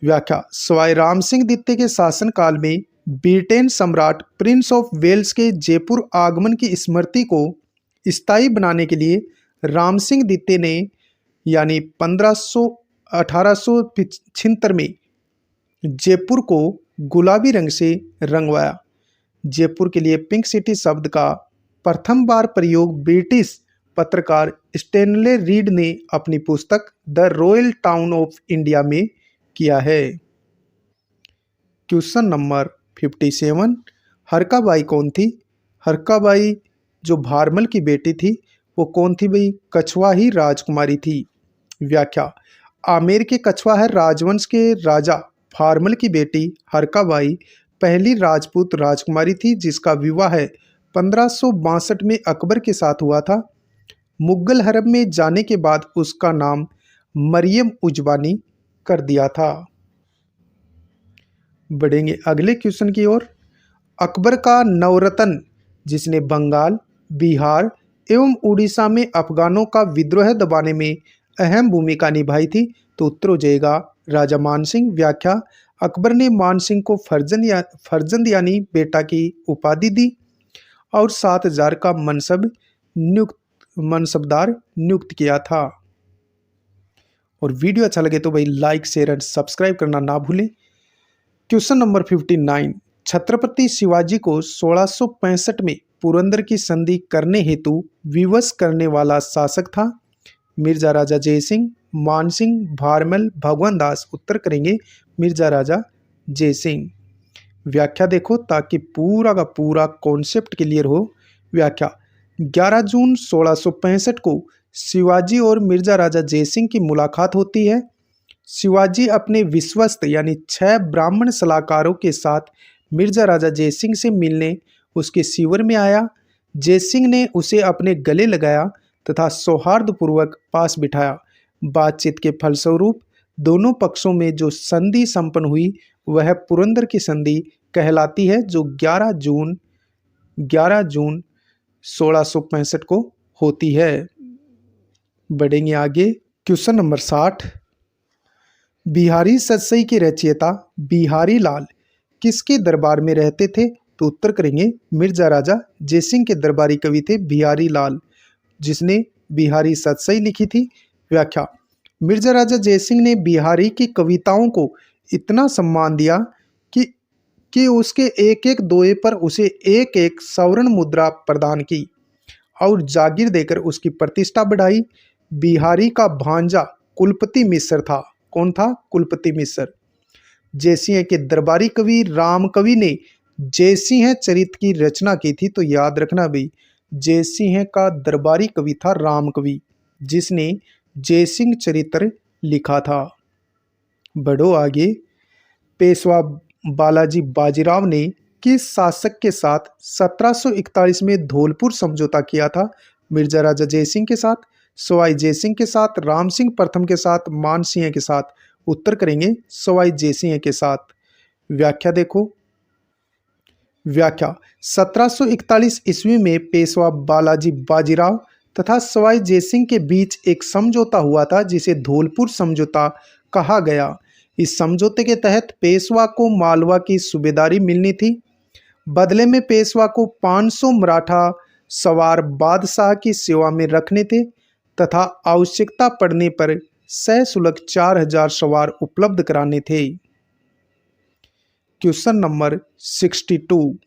[SPEAKER 1] व्याख्या: सवाई राम सिंह द्वितीय के शासनकाल में ब्रिटेन सम्राट प्रिंस ऑफ वेल्स के जयपुर आगमन की स्मृति को स्थायी बनाने के लिए राम सिंह द्वितीय ने यानी 1876 में जयपुर को गुलाबी रंग से रंगवाया। जयपुर के लिए पिंक सिटी शब्द का प्रथम बार प्रयोग ब्रिटिश पत्रकार स्टैनले रीड ने अपनी पुस्तक the royal town of India में किया है। क्वेश्चन नंबर 57, हरकाबाई कौन थी? हरकाबाई जो भारमल की बेटी थी वो कौन थी भाई? कछवाही राजकुमारी थी। व्याख्या, आमेर के कछवाहा राजवंश के राजा भारमल की बेटी हरकाबाई पहली राजपूत राजकुमारी थी जिसका विवाह 1562 में अकबर के साथ हुआ था। मुगल हरम में जाने के बाद उसका नाम मरियम उजबानी कर दिया था। बढ़ेंगे अगले क्वेश्चन की ओर। अकबर का नवरत्न जिसने बंगाल, बिहार एवं उड़ीसा में अफगानों का विद्रोह दबाने में अहम भूमिका निभाई थी, तो उत्तर हो जाएगा राजा मानसिंह। व्याख्या, अकबर ने मानसिंह को फर्जंद यानी बेटा की उपाधि दी और 7000 का मनसबदार नियुक्त किया था। और वीडियो अच्छा लगे तो भाई लाइक शेयर एंड सब्सक्राइब करना ना भूलें। क्वेश्चन नंबर 59, छत्रपति शिवाजी को 1665 में पुरंदर की संधि करने हेतु विवश करने वाला शासक था? मिर्जा राजा जयसिंह, मानसिंह, भारमल, भगवान दास। उत्तर करेंगे मिर्जा राजा जयसिंह। व्याख्या देखो ताकि पूरा का पूरा कॉन्सेप्ट क्लियर हो। व्याख्या, 11 जून 1665 को शिवाजी और मिर्जा राजा जयसिंह की मुलाकात होती है। शिवाजी अपने विश्वस्त यानी 6 ब्राह्मण सलाहकारों के साथ मिर्जा राजा जयसिंह से मिलने उसके शिविर में आया। जयसिंह ने उसे अपने गले लगाया तथा सौहार्दपूर्वक पास बिठाया। बातचीत के फलस्वरूप दोनों पक्षों में जो संधि संपन्न हुई वह पुरंदर की संधि कहलाती है, जो 11 जून 1665 को होती है। बढ़ेंगे आगे। क्वेश्चन नंबर 60, बिहारी सतसई के रचयिता बिहारी लाल किसके दरबार में रहते थे? तो उत्तर करेंगे मिर्जा राजा जयसिंह के दरबारी कवि थे बिहारी लाल, जिसने बिहारी सतसई लिखी थी। व्याख्या, मिर्जा राजा जयसिंह ने बिहारी की कविताओं को इतना सम्मान दिया कि उसके एक एक दोहे पर उसे एक एक स्वर्ण मुद्रा प्रदान की और जागीर देकर उसकी प्रतिष्ठा बढ़ाई। बिहारी का भांजा कुलपति मिश्र था। कौन था? कुलपति मिश्र। जयसिंह के दरबारी कवि राम कवि ने जयसिंह चरित की रचना की थी, तो याद रखना भाई जयसिंह का दरबारी कवि था राम कवि, जिसने जयसिंह चरित्र लिखा था। बढ़ो आगे। पेशवा बालाजी बाजीराव ने किस शासक के साथ 1741 में धौलपुर समझौता किया था? मिर्जा राजा जयसिंह के साथ, सवाई जयसिंह के साथ, राम सिंह प्रथम के साथ, मानसिंह के साथ। उत्तर करेंगे सवाई जयसिंह के साथ। व्याख्या देखो। व्याख्या, 1741 ईस्वी में पेशवा बालाजी बाजीराव तथा सवाई जयसिंह के बीच एक समझौता हुआ था जिसे धौलपुर समझौता कहा गया। इस समझौते के तहत पेशवा को मालवा की सूबेदारी मिलनी थी। बदले में पेशवा को 500 मराठा सवार बादशाह की सेवा में रखने थे तथा आवश्यकता पड़ने पर सशुल्क 4000 सवार उपलब्ध कराने थे। क्वेश्चन नंबर 62,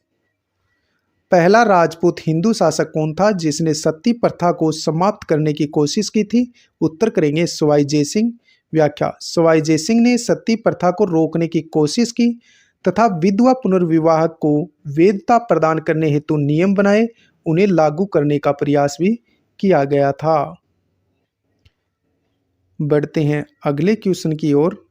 [SPEAKER 1] पहला राजपूत हिंदू शासक कौन था जिसने सती प्रथा को समाप्त करने की कोशिश की थी? उत्तर करेंगे सवाई जयसिंह। व्याख्या, सवाई जयसिंह ने सती प्रथा को रोकने की कोशिश की तथा विधवा पुनर्विवाह को वैधता प्रदान करने हेतु नियम बनाए, उन्हें लागू करने का प्रयास भी किया गया था। बढ़ते हैं अगले क्वेश्चन की ओर।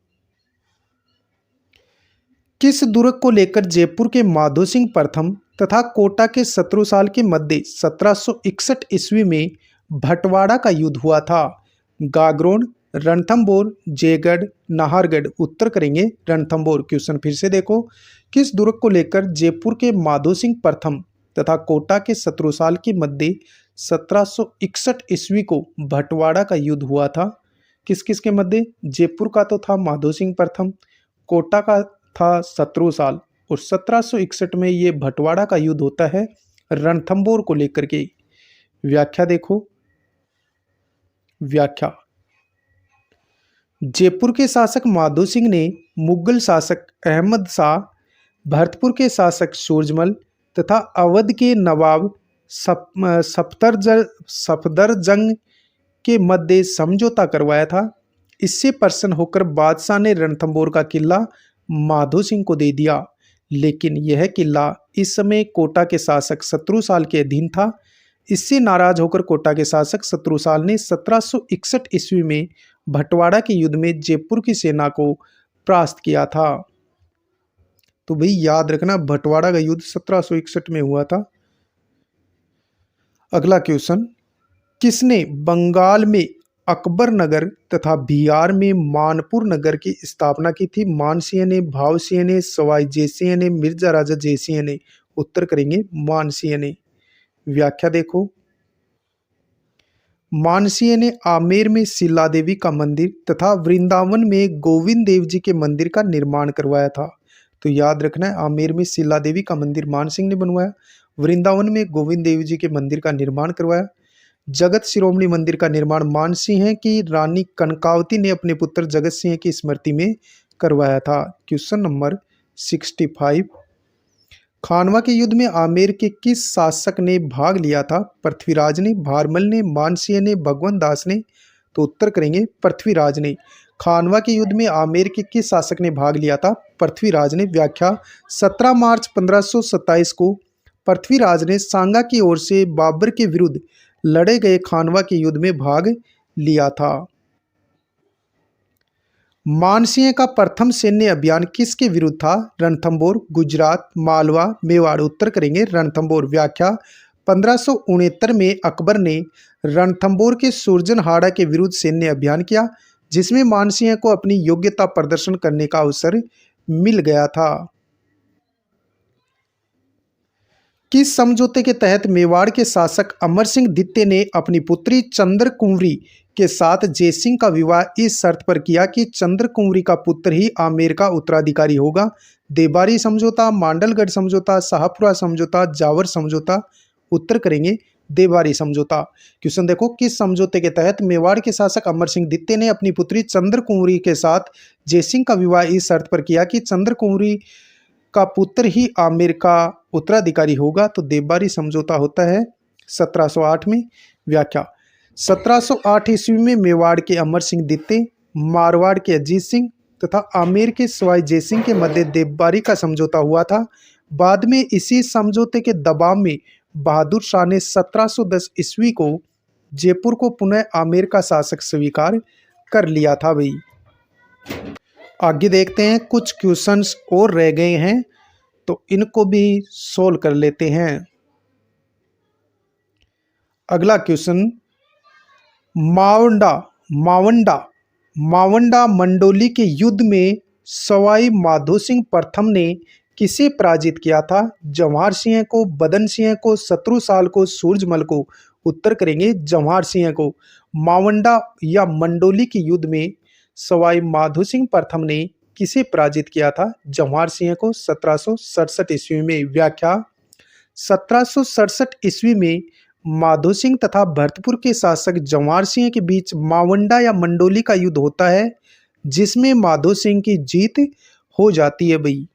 [SPEAKER 1] किस दुर्ग को लेकर जयपुर के माधो सिंह प्रथम तथा कोटा के शत्रुसाल के मध्य 1761 ईस्वी में भटवाड़ा का युद्ध हुआ था? गागरोन, रणथंबोर, जयगढ़, नाहरगढ़। उत्तर करेंगे रणथंबोर। क्वेश्चन फिर से देखो। किस दुर्ग को लेकर जयपुर के माधो सिंह प्रथम तथा कोटा के शत्रुसाल के मध्य 1761 ईस्वी को भटवाड़ा का युद्ध हुआ था? किस किस के मध्य? जयपुर का तो था माधो सिंह प्रथम, कोटा का था शत्रुसाल, और 1761 में ये भटवाड़ा का युद्ध होता है रणथंबोर को लेकर के। व्याख्या देखो। व्याख्या, जयपुर के शासक माधो सिंह ने मुगल शासक अहमद शाह, भरतपुर के शासक सूरजमल तथा अवध के नवाब सफदरजंग के मध्य समझौता करवाया था। इससे प्रसन्न होकर बादशाह ने रणथंभौर का किला माधो सिंह को दे दिया, लेकिन यह किला इस समय कोटा के शासक शत्रुसाल के अधीन था। इससे नाराज होकर कोटा के शासक शत्रुसाल ने 1761 ईस्वी में भटवाड़ा के युद्ध में जयपुर की सेना को परास्त किया था। तो भाई याद रखना, भटवाड़ा का युद्ध 1761 में हुआ था। अगला क्वेश्चन, किसने बंगाल में अकबर नगर तथा बिहार में मानपुर नगर की स्थापना की थी? मानसिंह ने, भावसिंह ने, सवाई जयसिंह ने, मिर्जा राजा जयसिंह ने? उत्तर करेंगे मानसिंह ने। व्याख्या देखो। मानसिंह ने आमेर में शिला देवी का मंदिर तथा वृंदावन में गोविंद देव जी के मंदिर का निर्माण करवाया था। तो याद रखना है, आमेर में शिला देवी का मंदिर मानसिंह ने बनवाया, वृंदावन में गोविंद देव जी के मंदिर का निर्माण करवाया। जगत शिरोमणि मंदिर का निर्माण मानसिंह की रानी कनकावती ने अपने पुत्र जगत सिंह की स्मृति में करवाया था। क्वेश्चन नंबर 65, खानवा के युद्ध में आमेर के किस शासक ने भाग लिया था? पृथ्वीराज ने, भारमल ने, मानसिंह ने, भगवंत दास ने? तो उत्तर करेंगे पृथ्वीराज ने। खानवा के युद्ध में आमेर के किस शासक ने भाग लिया था? पृथ्वीराज ने। व्याख्या, 17 मार्च 1527 को पृथ्वीराज ने सांगा की ओर से बाबर के विरुद्ध लड़े गए खानवा के युद्ध में भाग लिया था। मानसिंह का प्रथम सैन्य अभियान किसके विरुद्ध था? रणथंभौर, गुजरात, मालवा, मेवाड़? उत्तर करेंगे रणथंभौर। व्याख्या, 1569 में अकबर ने रणथंभौर के सुरजनहाड़ा के विरुद्ध सैन्य अभियान किया, जिसमें मानसिंह को अपनी योग्यता प्रदर्शन करने का अवसर मिल गया था। किस समझौते के तहत मेवाड़ के शासक अमर सिंह द्वितीय ने अपनी पुत्री चंद्र कुंवरी के साथ जयसिंह का विवाह इस शर्त पर किया कि चंद्र कुंवरी का पुत्र ही आमेर का उत्तराधिकारी होगा? देबारी समझौता, मांडलगढ़ समझौता, शाहपुरा समझौता, जावर समझौता? उत्तर करेंगे देबारी समझौता। क्वेश्चन देखो, किस समझौते के तहत मेवाड़ के शासक अमर सिंह द्वितीय ने अपनी पुत्री चंद्र कुंवरी के साथ जयसिंह का विवाह इस शर्त पर किया कि चंद्र कुंवरी का पुत्र ही आमेर का उत्तराधिकारी होगा? तो देबारी समझौता होता है 1708 में। व्याख्या, 1708 ईस्वी में मेवाड़ के अमर सिंह द्वितीय, मारवाड़ के अजीत सिंह तथा आमेर के सवाई जयसिंह के मध्य देबारी का समझौता हुआ था। बाद में इसी समझौते के दबाव में बहादुर शाह ने 1710 ईस्वी को जयपुर को पुनः आमेर का शासक स्वीकार कर लिया था। भाई आगे देखते हैं, कुछ क्वेश्चंस और रह गए हैं तो इनको भी सोल्व कर लेते हैं। अगला क्वेश्चन, मावंडा मंडोली के युद्ध में सवाई माधो सिंह प्रथम ने किसे पराजित किया था? जवाहर सिंह को, बदन सिंह को, शत्रुसाल को, सूरजमल को? उत्तर करेंगे जवाहर सिंह को। मावंडा या मंडोली के युद्ध में सवाई माधो सिंह प्रथम ने किसे पराजित किया था? जवाहर सिंह को 1767 ईस्वी में। व्याख्या, 1767 ईस्वी में माधो सिंह तथा भरतपुर के शासक जवाहर सिंह के बीच मावंडा या मंडोली का युद्ध होता है, जिसमें माधो सिंह की जीत हो जाती है। भाई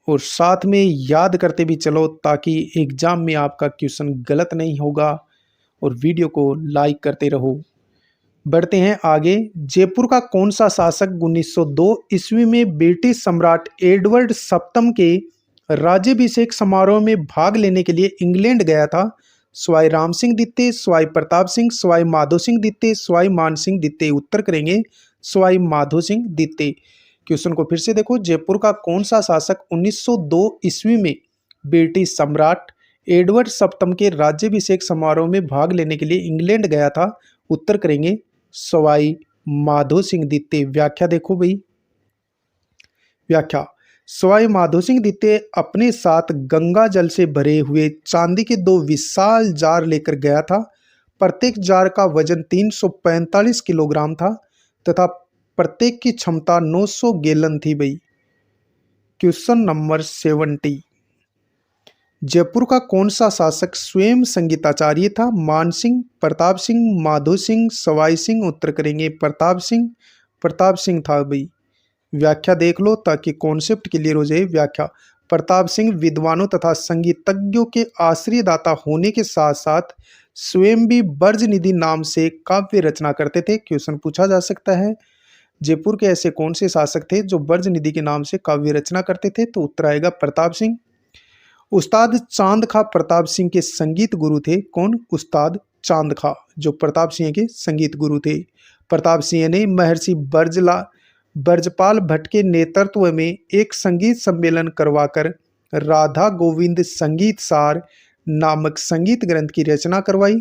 [SPEAKER 1] और साथ में याद करते भी चलो ताकि एग्जाम में आपका क्वेश्चन गलत नहीं होगा, और वीडियो को लाइक करते रहो। बढ़ते हैं आगे। जयपुर का कौन सा शासक 1902 ईस्वी में ब्रिटिश सम्राट एडवर्ड सप्तम के राज्याभिषेक समारोह में भाग लेने के लिए इंग्लैंड गया था? सवाई राम सिंह द्वितीय, सवाई प्रताप सिंह, सवाई माधो सिंह द्वितीय, सवाई मान सिंह द्वितीय? उत्तर करेंगे सवाई माधो सिंह द्वितीय। क्वेश्चन को फिर से देखो, जयपुर का कौन सा शासक 1902 ईस्वी में ब्रिटिश सम्राट एडवर्ड सप्तम के राज्याभिषेक समारोह में भाग लेने के लिए इंग्लैंड गया था? उत्तर करेंगे सवाई माधो सिंह द्वितीय। व्याख्या देखो भाई। व्याख्या, सवाई माधो सिंह द्वितीय अपने साथ गंगा जल से भरे हुए चांदी के 2 विशाल जार लेकर गया था। प्रत्येक जार का वजन 345 किलोग्राम था तथा प्रत्येक की क्षमता 900 गैलन थी। भाई क्वेश्चन नंबर 70, जयपुर का कौन सा शासक स्वयं संगीताचार्य था? मान सिंह, प्रताप सिंह, माधो सिंह, सवाई सिंह? उत्तर करेंगे प्रताप सिंह। प्रताप सिंह था भाई। व्याख्या देख लो ताकि कॉन्सेप्ट क्लियर हो जाए। व्याख्या: प्रताप सिंह विद्वानों तथा संगीतज्ञों के आश्रयदाता होने के साथ साथ स्वयं भी ब्रज निधि नाम से काव्य रचना करते थे। क्वेश्चन पूछा जा सकता है, जयपुर के ऐसे कौन से शासक थे जो ब्रज निधि के नाम से काव्य रचना करते थे? तो उत्तर आएगा प्रताप सिंह। उस्ताद चांद खां प्रताप सिंह के संगीत गुरु थे। कौन? उस्ताद चांद खां, जो प्रताप सिंह के संगीत गुरु थे। प्रताप सिंह ने महर्षि ब्रजपाल भट्ट के नेतृत्व में एक संगीत सम्मेलन करवाकर राधा गोविंद संगीत सार नामक संगीत ग्रंथ की रचना करवाई।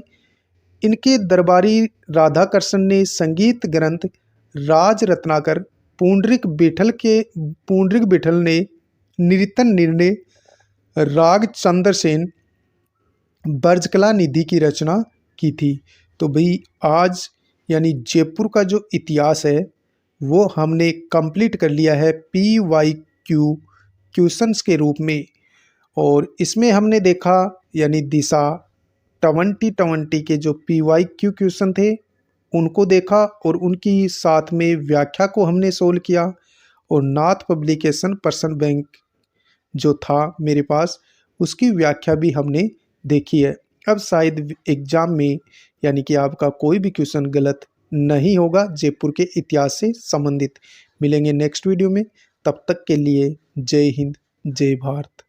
[SPEAKER 1] इनके दरबारी राधाकृष्ण ने संगीत ग्रंथ राज रत्नाकर, पुंडरीक बिठल ने निरतन निर्णय, राग चंद्रसेन, ब्रजकला निधि की रचना की थी। तो भाई आज यानी जयपुर का जो इतिहास है वो हमने कंप्लीट कर लिया है PYQ क्वेश्चंस के रूप में। और इसमें हमने देखा यानी दिशा 2020 के जो PYQ क्वेश्चन थे उनको देखा और उनकी साथ में व्याख्या को हमने सोल्व किया। और नाथ पब्लिकेशन पर्सन बैंक जो था मेरे पास उसकी व्याख्या भी हमने देखी है। अब शायद एग्जाम में यानी कि आपका कोई भी क्वेश्चन गलत नहीं होगा जयपुर के इतिहास से संबंधित। मिलेंगे नेक्स्ट वीडियो में, तब तक के लिए जय हिंद, जय भारत।